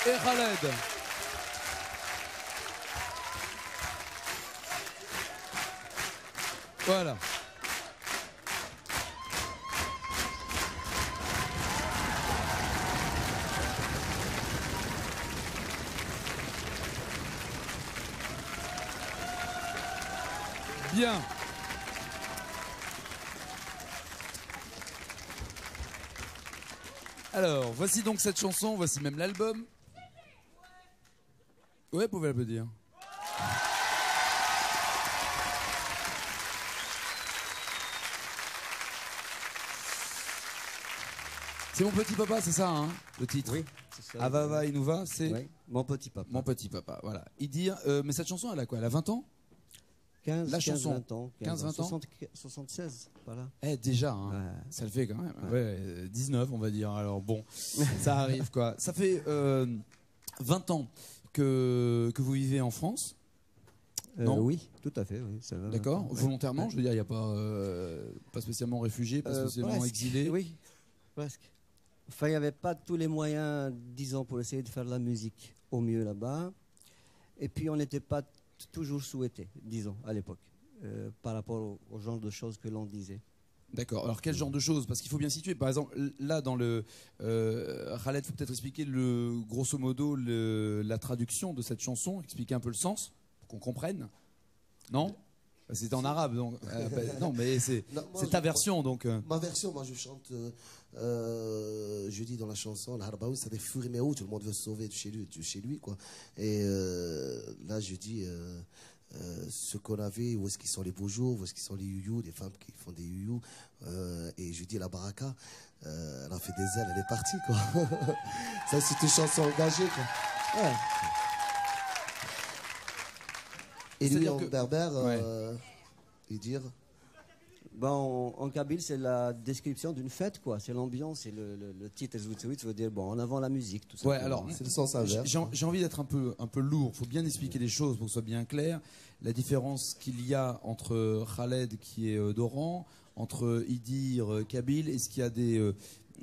et Khaled. Voilà. Bien. Alors, voici donc cette chanson, voici même l'album. Ouais, vous pouvez l'applaudir. C'est Mon Petit Papa, c'est ça, hein, le titre? Oui, c'est ça. Avava Inouva, c'est oui, Mon Petit Papa. Mon Petit Papa, voilà. Il dit, mais cette chanson, elle a quoi? Elle a 20 ans? 15, La chanson. 20 ans. 15, 20 ans 76, voilà. Eh, déjà, hein, Ouais. ça le fait quand même. Ouais, 19, on va dire. Alors bon, ça arrive, quoi. Ça fait 20 ans que vous vivez en France? Non. Oui, tout à fait. Oui, D'accord, volontairement, je veux dire, il n'y a pas spécialement réfugié, pas spécialement presque, exilé. Oui, presque. Enfin, il n'y avait pas tous les moyens, disons, pour essayer de faire de la musique au mieux là-bas. Et puis, on n'était pas toujours souhaité, disons, à l'époque, par rapport au genre de choses que l'on disait. D'accord. Alors quel genre de choses? Parce qu'il faut bien situer. Par exemple, là dans le Khaled, faut peut-être expliquer grosso modo la traduction de cette chanson, expliquer un peu le sens pour qu'on comprenne. Non? C'est en arabe, donc. Non, mais c'est ta version, donc. Ma version, moi je chante, je dis dans la chanson, l'Harbaoui, c'est des Furiméo, tout le monde veut se sauver de chez lui, quoi. Et là je dis, ce qu'on avait, où est-ce qu'ils sont les beaux jours, où est-ce qu'ils sont les youyou, des femmes qui font des youyou, et je dis la baraka, elle a fait des ailes, elle est partie, quoi. Ça c'est une chanson engagée, quoi. Ouais. Et lui en berbère, et dire Bon, en kabyle, c'est la description d'une fête, quoi. C'est l'ambiance et le titre Zoutouit veut dire, bon, en avant la musique, tout ça. Ouais, alors, c'est le sens inverse. j'ai envie d'être un peu lourd. Il faut bien expliquer les choses pour que ce soit bien clair. La différence qu'il y a entre Khaled, qui est d'Oran, entre Idir, Kabyle, est-ce qu'il y a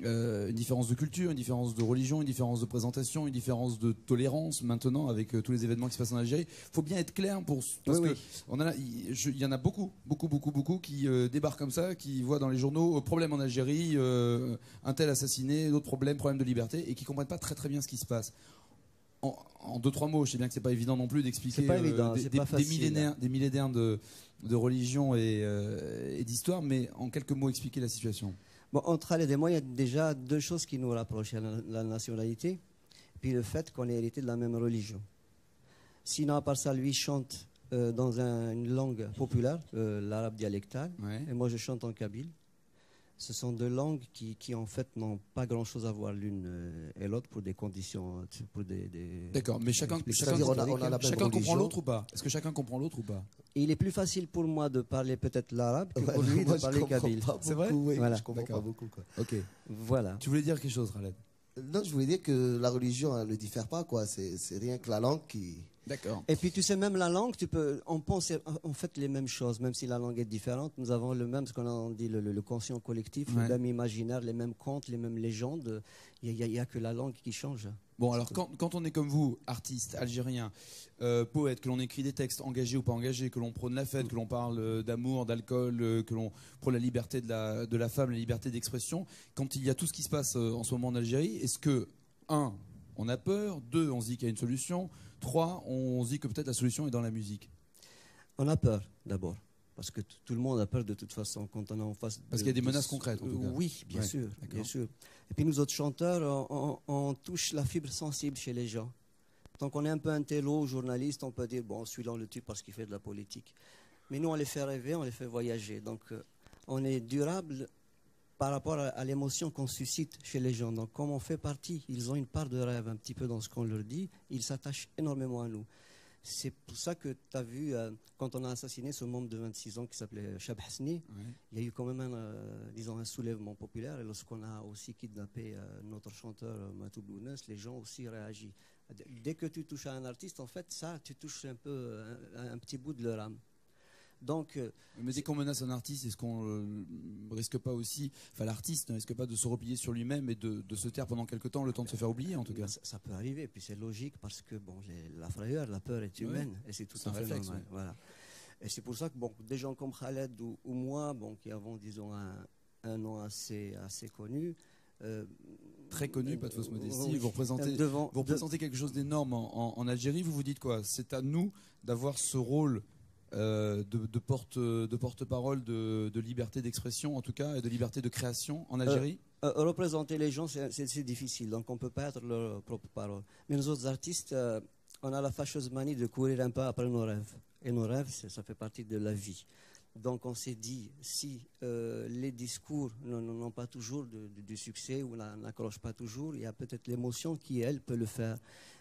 une différence de culture, une différence de religion, une différence de présentation, une différence de tolérance maintenant avec tous les événements qui se passent en Algérie? Il faut bien être clair parce que il y en a beaucoup qui débarquent comme ça, qui voient dans les journaux problème en Algérie, un tel assassiné, d'autres problème de liberté, et qui comprennent pas très bien ce qui se passe. En deux trois mots, je sais bien que c'est pas évident non plus d'expliquer des millénaires de religion et d'histoire, mais en quelques mots expliquer la situation. Bon, entre Khaled et moi, il y a déjà deux choses qui nous rapprochent, la nationalité, puis le fait qu'on est hérité de la même religion. Sinon, à part ça, lui chante dans une langue populaire, l'arabe dialectal, et moi je chante en kabyle. Ce sont deux langues qui en fait n'ont pas grand-chose à voir l'une et l'autre pour des conditions, pour des D'accord, mais chacun comprend l'autre ou pas? Est-ce que chacun comprend l'autre ou pas? Il est plus facile pour moi de parler peut-être l'arabe que pour lui de parler kabyle. C'est vrai? Oui, voilà. je comprends pas beaucoup, quoi. Ok. Voilà. Tu voulais dire quelque chose, Khaled? Non, je voulais dire que la religion, elle ne diffère pas, quoi. C'est rien que la langue qui... D'accord. Et puis tu sais, même la langue, on pense en fait les mêmes choses, même si la langue est différente. Nous avons le même, ce qu'on a dit, le conscient collectif, le même imaginaire, les mêmes contes, les mêmes légendes. Il y a que la langue qui change. Bon, alors quand on est comme vous, artiste algérien, poète, que l'on écrit des textes engagés ou pas engagés, que l'on prône la fête, que l'on parle d'amour, d'alcool, que l'on prône la liberté de la femme, la liberté d'expression, quand il y a tout ce qui se passe en ce moment en Algérie, est-ce que, 1, on a peur, 2, on se dit qu'il y a une solution, 3, on se dit que peut-être la solution est dans la musique? On a peur, d'abord. Parce que tout le monde a peur de toute façon quand on est en face. Parce qu'il y a des menaces concrètes, en tout cas. Oui, bien sûr, bien sûr. Et puis nous autres chanteurs, on touche la fibre sensible chez les gens. Tant qu'on est un peu intello, journaliste, on peut dire, bon, celui-là on le tue parce qu'il fait de la politique. Mais nous, on les fait rêver, on les fait voyager. Donc, on est durable par rapport à l'émotion qu'on suscite chez les gens. Donc, comme on fait partie, ils ont une part de rêve un petit peu dans ce qu'on leur dit, ils s'attachent énormément à nous. C'est pour ça que tu as vu, quand on a assassiné ce membre de 26 ans qui s'appelait Chab Hasni, il y a eu quand même un soulèvement populaire. Et lorsqu'on a aussi kidnappé notre chanteur Matou Blounes, les gens aussi réagissent. Dès que tu touches à un artiste, en fait, ça, tu touches un peu un petit bout de leur âme. Donc, mais dès qu'on menace un artiste, est-ce qu'on ne risque pas aussi, enfin l'artiste ne risque pas de se replier sur lui-même et de se taire pendant quelque temps, le temps de se faire oublier en tout cas? Ça peut arriver, puis c'est logique parce que bon, la frayeur, la peur est humaine, et c'est tout à fait réflexe, normal. Voilà. Et c'est pour ça que bon, des gens comme Khaled ou moi, bon, qui avons disons un nom assez connu, très connu, pas de fausse modestie, oui, vous représentez quelque chose d'énorme en Algérie. Vous vous dites quoi? C'est à nous d'avoir ce rôle de porte-parole de liberté d'expression en tout cas et de liberté de création en Algérie? Représenter les gens, c'est difficile, donc on ne peut pas être leur propre parole. Mais nous autres artistes, on a la fâcheuse manie de courir un peu après nos rêves. Et nos rêves, ça fait partie de la vie. Donc on s'est dit, si les discours n'ont pas toujours du succès ou n'accrochent pas toujours, il y a peut-être l'émotion qui, elle, peut le faire.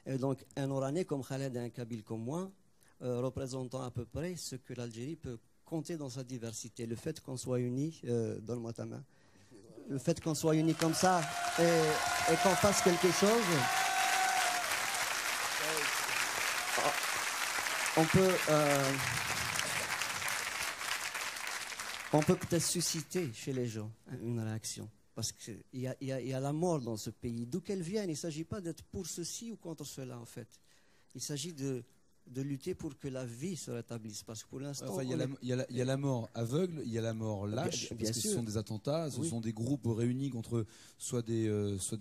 Et donc un Oranais comme Khaled et un Kabyle comme moi, représentant à peu près ce que l'Algérie peut compter dans sa diversité. Le fait qu'on soit unis, donne-moi ta main, le fait qu'on soit unis comme ça et qu'on fasse quelque chose, on peut peut-être susciter chez les gens une réaction. Parce qu'il y a la mort dans ce pays. D'où qu'elle vienne, il ne s'agit pas d'être pour ceci ou contre cela, en fait. Il s'agit de lutter pour que la vie se rétablisse. Parce que pour l'instant... Enfin, il y a la mort aveugle, il y a la mort lâche, bien parce que sûr. ce sont des attentats, ce sont des groupes réunis contre soit des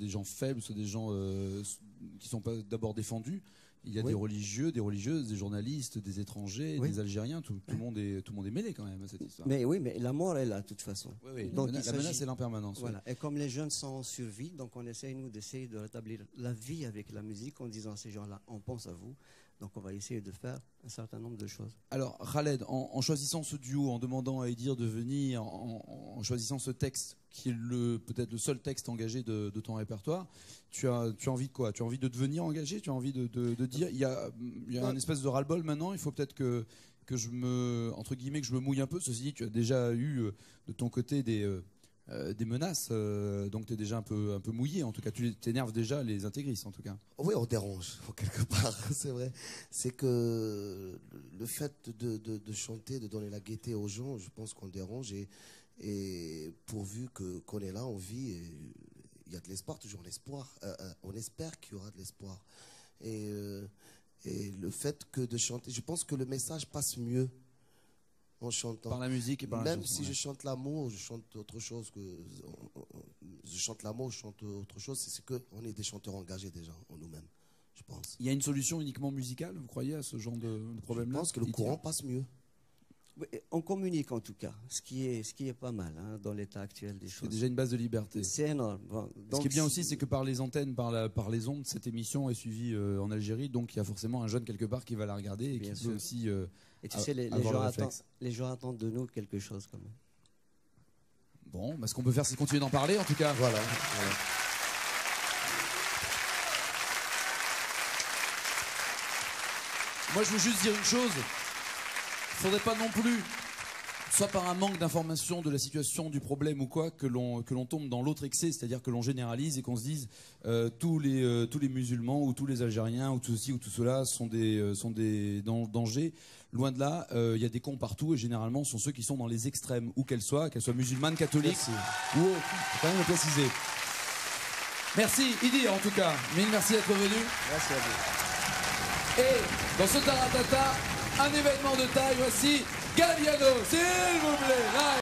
gens faibles, soit des gens qui ne sont pas d'abord défendus. Il y a des religieux, des religieuses, des journalistes, des étrangers, des Algériens, tout le monde est mêlé quand même à cette histoire. Mais oui, mais la mort est là, de toute façon. Oui, donc, la menace est l'impermanence. Voilà. Et comme les jeunes sont en survie, donc on essaie, nous, d'essayer de rétablir la vie avec la musique en disant à ces gens-là, on pense à vous. Donc on va essayer de faire un certain nombre de choses. Alors Khaled, en choisissant ce duo, en demandant à Idir de venir, en choisissant ce texte, qui est peut-être le seul texte engagé de ton répertoire, tu as envie de quoi? Tu as envie de devenir engagé? Tu as envie de dire, il y a un espèce de ras-le-bol maintenant, il faut peut-être que je entre guillemets, que je me mouille un peu. Ceci dit, tu as déjà eu de ton côté des menaces, donc tu es déjà un peu mouillé. En tout cas, tu t'énerves déjà les intégristes, en tout cas. Oui, on dérange, quelque part, c'est vrai. C'est que le fait de chanter, de donner la gaieté aux gens, je pense qu'on dérange. Et pourvu qu'on est là, on vit, et il y a de l'espoir, toujours l'espoir. On espère qu'il y aura de l'espoir. Et le fait que de chanter, je pense que le message passe mieux en chantant. Par la musique et par la chanson. Même si je chante l'amour, je chante autre chose je chante l'amour, je chante autre chose, c'est qu'on est des chanteurs engagés déjà en nous-mêmes, je pense. Il y a une solution uniquement musicale, vous croyez, à ce genre de problème-là? Je pense que le courant passe mieux. Oui, on communique en tout cas, ce qui est pas mal dans l'état actuel des choses. C'est déjà une base de liberté. C'est énorme. Bon, ce qui est bien aussi, c'est que par les antennes, par les ondes, cette émission est suivie en Algérie, donc il y a forcément un jeune quelque part qui va la regarder et qui peut aussi et tu sais, les gens attendent de nous quelque chose quand même. Bon, ce qu'on peut faire, c'est continuer d'en parler en tout cas. Voilà. Moi, je veux juste dire une chose. Il ne faudrait pas non plus, soit par un manque d'information de la situation, du problème ou quoi, que l'on tombe dans l'autre excès, c'est-à-dire que l'on généralise et qu'on se dise tous les musulmans ou tous les Algériens ou tout ceci ou tout cela sont des dangers. Loin de là, il y a des cons partout et généralement ce sont ceux qui sont dans les extrêmes, où qu'elles soient musulmanes, catholiques ou autres. Il faut quand même le préciser. Merci Idir en tout cas. Mille merci d'être venu. Merci à vous. Et dans ce taratata, un événement de taille, voici Galliano, s'il vous plaît.